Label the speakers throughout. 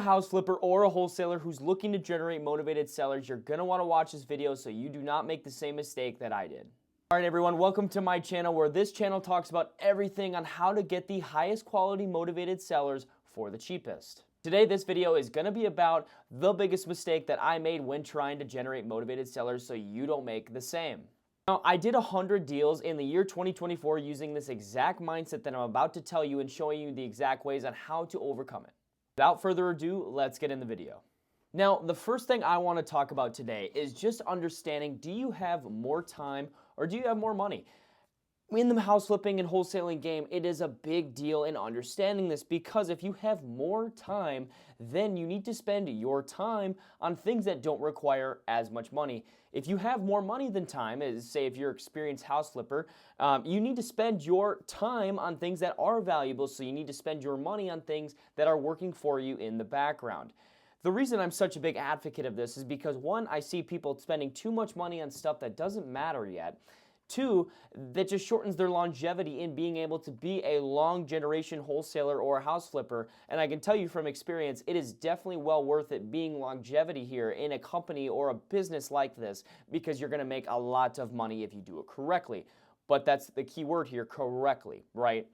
Speaker 1: house flipper or a wholesaler who's looking to generate motivated sellers, you're going to want to watch this video so you do not make the same mistake that I did. Alright everyone, welcome to my channel where this channel talks about everything on how to get the highest quality motivated sellers for the cheapest. Today this video is going to be about the biggest mistake that I made when trying to generate motivated sellers so you don't make the same. Now, I did 100 deals in the year 2024 using this exact mindset that I'm about to tell you and showing you the exact ways on how to overcome it. Without further ado, let's get in the video. Now, the first thing I want to talk about today is just understanding, do you have more time or do you have more money? In the house flipping and wholesaling game, it is a big deal in understanding this because if you have more time, then you need to spend your time on things that don't require as much money. If you have more money than time, as say if you're an experienced house flipper, you need to spend your time on things that are valuable, so you need to spend your money on things that are working for you in the background. The reason I'm such a big advocate of this is because one, I see people spending too much money on stuff that doesn't matter yet. Two, that just shortens their longevity in being able to be a long generation wholesaler or a house flipper. And I can tell you from experience, it is definitely well worth it being longevity here in a company or a business like this because you're going to make a lot of money if you do it correctly. But that's the key word here, correctly, right?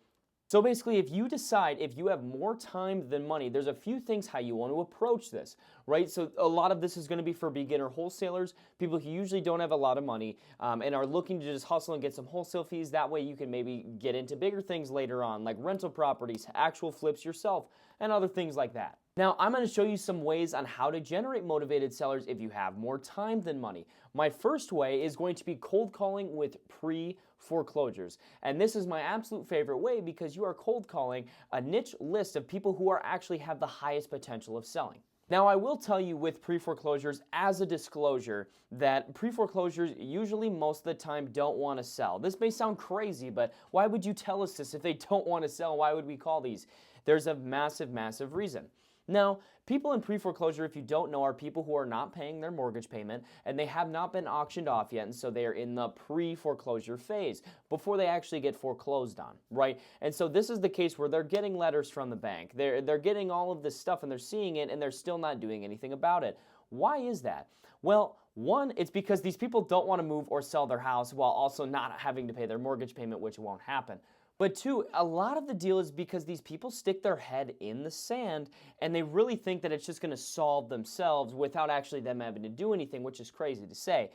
Speaker 1: So basically, if you decide if you have more time than money, there's a few things how you want to approach this, right? So a lot of this is going to be for beginner wholesalers, people who usually don't have a lot of money and are looking to just hustle and get some wholesale fees. That way you can maybe get into bigger things later on, like rental properties, actual flips yourself, and other things like that. Now, I'm going to show you some ways on how to generate motivated sellers if you have more time than money. My first way is going to be cold calling with pre-foreclosures. And this is my absolute favorite way because you are cold calling a niche list of people who are actually have the highest potential of selling. Now, I will tell you with pre-foreclosures as a disclosure that pre-foreclosures usually most of the time don't want to sell. This may sound crazy, but why would you tell us this if they don't want to sell? Why would we call these? There's a massive, massive reason. Now, people in pre-foreclosure, if you don't know, are people who are not paying their mortgage payment and they have not been auctioned off yet, and so they are in the pre-foreclosure phase before they actually get foreclosed on, right? And so this is the case where they're getting letters from the bank. They're getting all of this stuff and they're seeing it and they're still not doing anything about it. Why is that? Well, one, it's because these people don't want to move or sell their house while also not having to pay their mortgage payment, which won't happen. But two, a lot of the deal is because these people stick their head in the sand and they really think that it's just going to solve themselves without actually them having to do anything, which is crazy to say.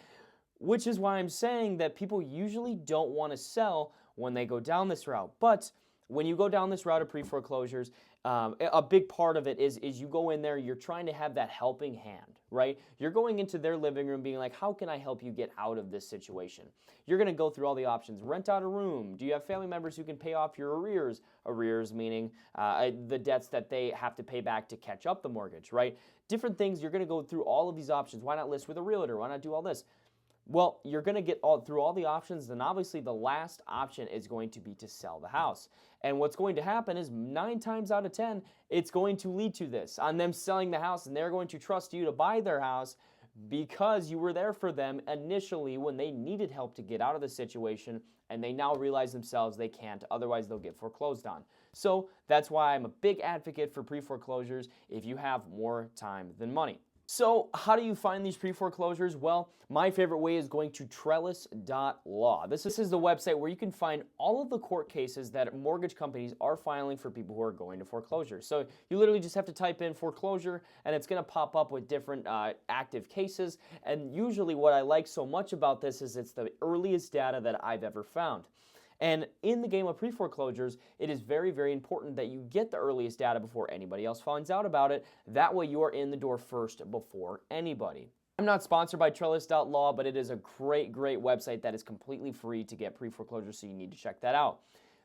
Speaker 1: Which is why I'm saying that people usually don't want to sell when they go down this route. But when you go down this route of pre-foreclosures, a big part of it is you go in there, you're trying to have that helping hand, right? You're going into their living room being like, how can I help you get out of this situation? You're going to go through all the options. Rent out a room. Do you have family members who can pay off your arrears? Arrears meaning the debts that they have to pay back to catch up the mortgage, right? Different things. You're going to go through all of these options. Why not list with a realtor? Why not do all this? Well, you're going to get through all the options, then obviously the last option is going to be to sell the house. And what's going to happen is 9 times out of 10, it's going to lead to this, on them selling the house, and they're going to trust you to buy their house because you were there for them initially when they needed help to get out of the situation, and they now realize themselves they can't, otherwise they'll get foreclosed on. So that's why I'm a big advocate for pre-foreclosures if you have more time than money. So how do you find these pre-foreclosures? Well, my favorite way is going to trellis.law. This is the website where you can find all of the court cases that mortgage companies are filing for people who are going to foreclosure. So you literally just have to type in foreclosure and it's going to pop up with different active cases. And usually what I like so much about this is it's the earliest data that I've ever found. And in the game of pre-foreclosures, it is very, very important that you get the earliest data before anybody else finds out about it. That way you are in the door first before anybody. I'm not sponsored by trellis.law, but it is a great, great website that is completely free to get pre-foreclosure, so you need to check that out.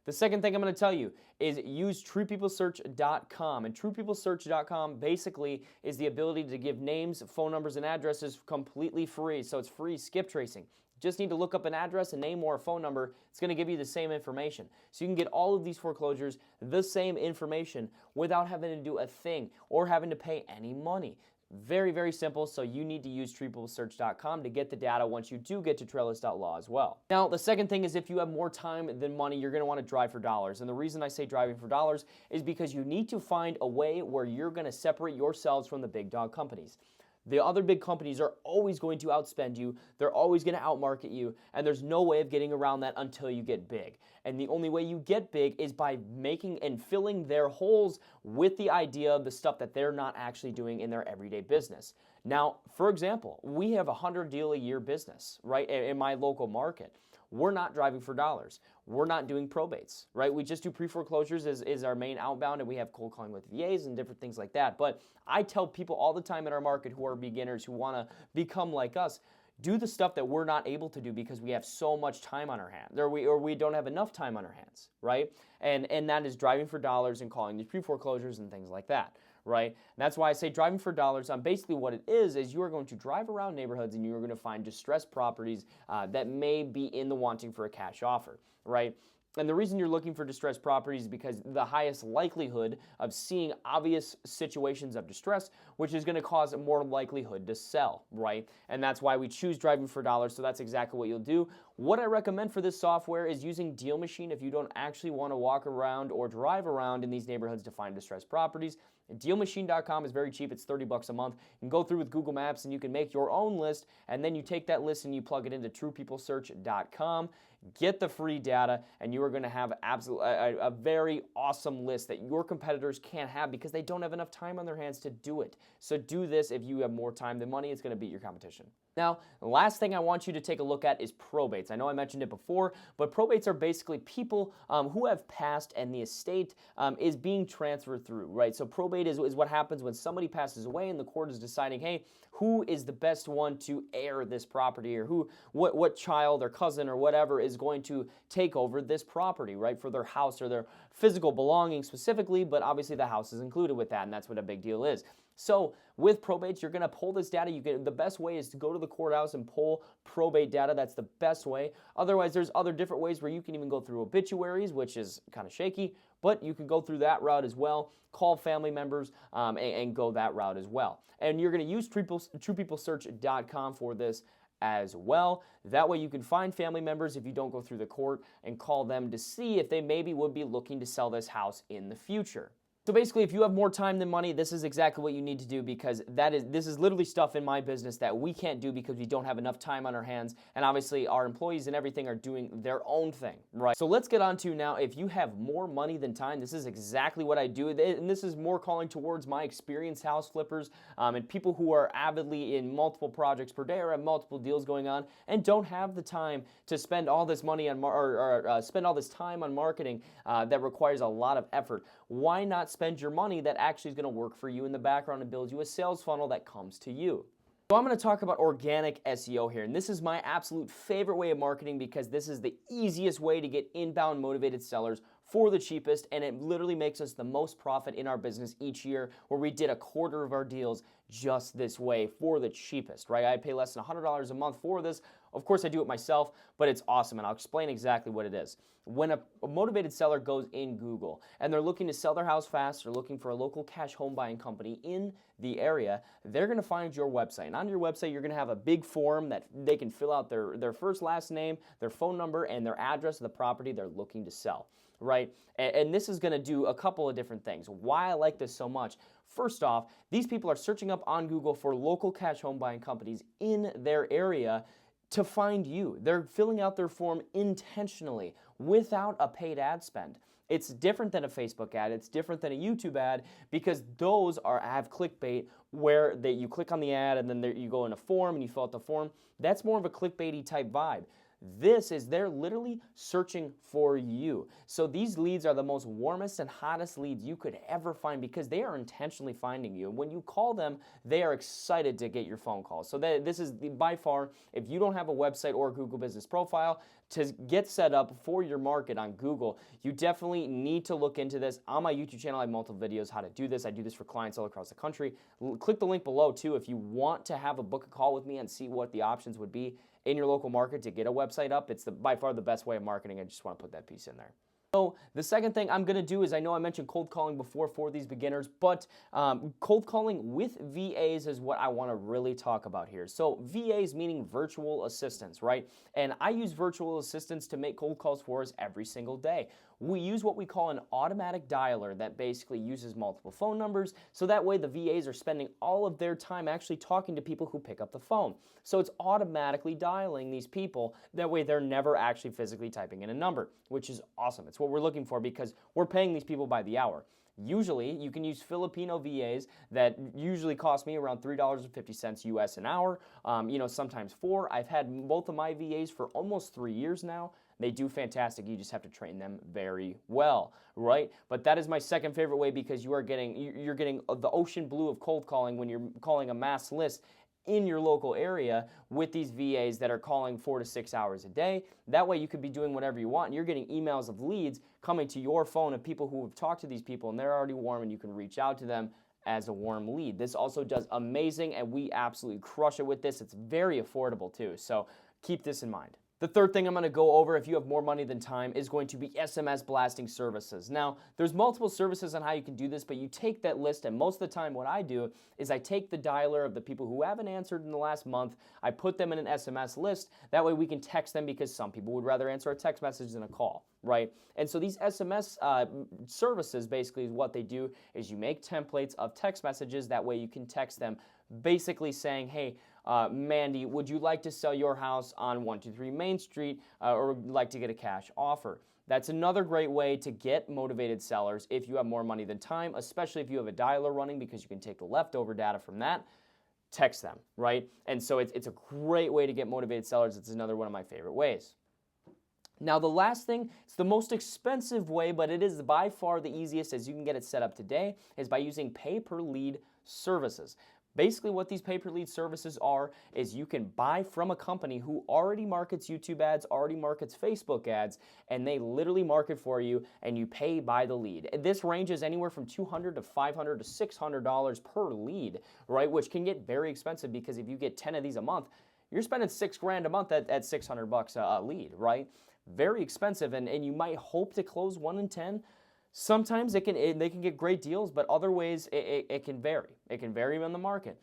Speaker 1: The second thing I'm going to tell you is use truepeoplesearch.com. And truepeoplesearch.com basically is the ability to give names, phone numbers, and addresses completely free. So it's free skip tracing. Just need to look up an address, a name, or a phone number. It's going to give you the same information. So you can get all of these foreclosures, the same information, without having to do a thing or having to pay any money. Very, very simple, so you need to use TreePeopleSearch.com to get the data once you do get to Trellis.law as well. Now, the second thing is if you have more time than money, you're going to want to drive for dollars. And the reason I say driving for dollars is because you need to find a way where you're going to separate yourselves from the big dog companies. The other big companies are always going to outspend you, they're always going to outmarket you, and there's no way of getting around that until you get big. And the only way you get big is by making and filling their holes with the idea of the stuff that they're not actually doing in their everyday business. Now, for example, we have a 100-deal-a-year business, right, in my local market. We're not driving for dollars. We're not doing probates, right? We just do pre-foreclosures is our main outbound, and we have cold calling with VAs and different things like that. But I tell people all the time in our market who are beginners, who want to become like us, do the stuff that we're not able to do because we have so much time on our hands, or we don't have enough time on our hands, right? And that is driving for dollars and calling these pre-foreclosures and things like that, right? And that's why I say driving for dollars. Basically what it is you are going to drive around neighborhoods and you are going to find distressed properties that may be in the wanting for a cash offer, right? And the reason you're looking for distressed properties is because the highest likelihood of seeing obvious situations of distress, which is going to cause more likelihood to sell, right? And that's why we choose driving for dollars, so that's exactly what you'll do. What I recommend for this software is using Deal Machine if you don't actually want to walk around or drive around in these neighborhoods to find distressed properties. DealMachine.com is very cheap. It's $30 a month. You can go through with Google Maps and you can make your own list, and then you take that list and you plug it into TruePeopleSearch.com. Get the free data, and you are going to have a very awesome list that your competitors can't have because they don't have enough time on their hands to do it. So do this if you have more time than money. It's going to beat your competition. Now, the last thing I want you to take a look at is probates. I know I mentioned it before, but probates are basically people who have passed and the estate is being transferred through, right? So probate is what happens when somebody passes away and the court is deciding, hey, who is the best one to heir this property, or what child or cousin or whatever is going to take over this property, right, for their house or their physical belongings specifically, but obviously the house is included with that, and that's what a big deal is. So with probates, you're going to pull this data. The best way is to go to the courthouse and pull probate data. That's the best way. Otherwise, there's other different ways where you can even go through obituaries, which is kind of shaky, but you can go through that route as well. Call family members and go that route as well. And you're going to use TruePeopleSearch.com for this as well. That way you can find family members if you don't go through the court and call them to see if they maybe would be looking to sell this house in the future. So basically, if you have more time than money, this is exactly what you need to do, because this is literally stuff in my business that we can't do because we don't have enough time on our hands, and obviously our employees and everything are doing their own thing, right? So let's get on to now, if you have more money than time, this is exactly what I do, and this is more calling towards my experienced house flippers and people who are avidly in multiple projects per day or have multiple deals going on and don't have the time to spend all this money on spend all this time on marketing that requires a lot of effort. Why not spend your money that actually is going to work for you in the background and build you a sales funnel that comes to you? So I'm going to talk about organic SEO here, and this is my absolute favorite way of marketing because this is the easiest way to get inbound motivated sellers for the cheapest, and it literally makes us the most profit in our business each year, where we did a quarter of our deals just this way for the cheapest, right? I pay less than $100 a month for this. Of course, I do it myself, but it's awesome, and I'll explain exactly what it is. When a motivated seller goes in Google and they're looking to sell their house fast, or looking for a local cash home buying company in the area, they're going to find your website. And on your website, you're going to have a big form that they can fill out their first, last name, their phone number, and their address of the property they're looking to sell, right? And this is going to do a couple of different things. Why I like this so much: first off, these people are searching up on Google for local cash home buying companies in their area to find you. They're filling out their form intentionally without a paid ad spend. It's different than a Facebook ad. It's different than a YouTube ad, because those have clickbait where you click on the ad and then you go in a form and you fill out the form. That's more of a clickbaity type vibe. This is, they're literally searching for you. So these leads are the most warmest and hottest leads you could ever find, because they are intentionally finding you. When you call them, they are excited to get your phone call. So this is by far, if you don't have a website or a Google business profile to get set up for your market on Google, you definitely need to look into this. On my YouTube channel, I have multiple videos how to do this. I do this for clients all across the country. Click the link below too if you want to have a book a call with me and see what the options would be in your local market to get a website up. It's by far the best way of marketing. I just want to put that piece in there. So the second thing I'm going to do is, I know I mentioned cold calling before for these beginners, but cold calling with VAs is what I want to really talk about here. So VAs meaning virtual assistants, right? And I use virtual assistants to make cold calls for us every single day. We use what we call an automatic dialer that basically uses multiple phone numbers, so that way the VAs are spending all of their time actually talking to people who pick up the phone. So it's automatically dialing these people, that way they're never actually physically typing in a number, which is awesome. It's what we're looking for because we're paying these people by the hour. Usually, you can use Filipino VAs that usually cost me around $3.50 US an hour, sometimes $4. I've had both of my VAs for almost 3 years now. They do fantastic. You just have to train them very well, right? But that is my second favorite way, because you're getting the ocean blue of cold calling when you're calling a mass list in your local area with these VAs that are calling 4 to 6 hours a day. That way you could be doing whatever you want, and you're getting emails of leads coming to your phone of people who have talked to these people, and they're already warm, and you can reach out to them as a warm lead. This also does amazing, and we absolutely crush it with this. It's very affordable too, so keep this in mind. The third thing I'm going to go over, if you have more money than time, is going to be SMS blasting services. Now, there's multiple services on how you can do this, but you take that list, and most of the time what I do is I take the dialer of the people who haven't answered in the last month, I put them in an SMS list, that way we can text them, because some people would rather answer a text message than a call, right? And so these SMS services, basically what they do is you make templates of text messages, that way you can text them basically saying, hey, Mandy, would you like to sell your house on 123 Main Street, or would like to get a cash offer? That's another great way to get motivated sellers if you have more money than time, especially if you have a dialer running, because you can take the leftover data from that, text them, right? And so it's a great way to get motivated sellers. It's another one of my favorite ways. Now, the last thing, it's the most expensive way, but it is by far the easiest as you can get it set up today, is by using pay-per-lead services. Basically, what these pay-per-lead services are is you can buy from a company who already markets YouTube ads, already markets Facebook ads, and they literally market for you, and you pay by the lead. This ranges anywhere from $200 to $500 to $600 per lead, right? Which can get very expensive, because if you get 10 of these a month, you're spending $6,000 a month at $600 a lead, right? Very expensive, and you might hope to close 1 in 10. Sometimes they can get great deals, but other ways it can vary. It can vary on the market.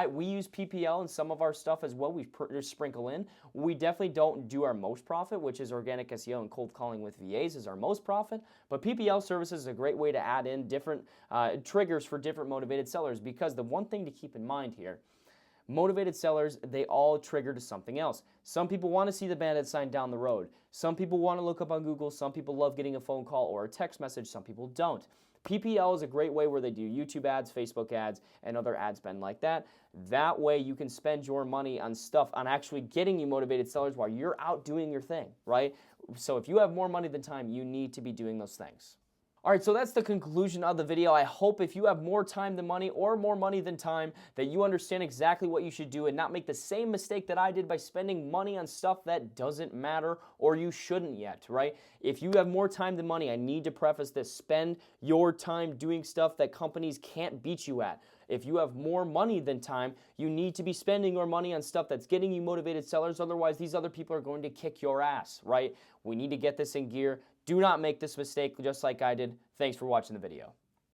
Speaker 1: We use PPL in some of our stuff as well. We sprinkle in. We definitely don't do our most profit, which is organic SEO and cold calling with VAs is our most profit. But PPL services is a great way to add in different triggers for different motivated sellers, because the one thing to keep in mind here, motivated sellers, they all trigger to something else. Some people want to see the bandit sign down the road. Some people want to look up on Google. Some people love getting a phone call or a text message. Some people don't. PPL is a great way where they do YouTube ads, Facebook ads, and other ad spend like that. That way you can spend your money on stuff, on actually getting you motivated sellers while you're out doing your thing, right? So if you have more money than time, you need to be doing those things. All right, so that's the conclusion of the video. I hope if you have more time than money, or more money than time, that you understand exactly what you should do and not make the same mistake that I did by spending money on stuff that doesn't matter, or you shouldn't yet, right? If you have more time than money, I need to preface this: spend your time doing stuff that companies can't beat you at. If you have more money than time, you need to be spending your money on stuff that's getting you motivated sellers. Otherwise, these other people are going to kick your ass, right? We need to get this in gear. Do not make this mistake just like I did. Thanks for watching the video.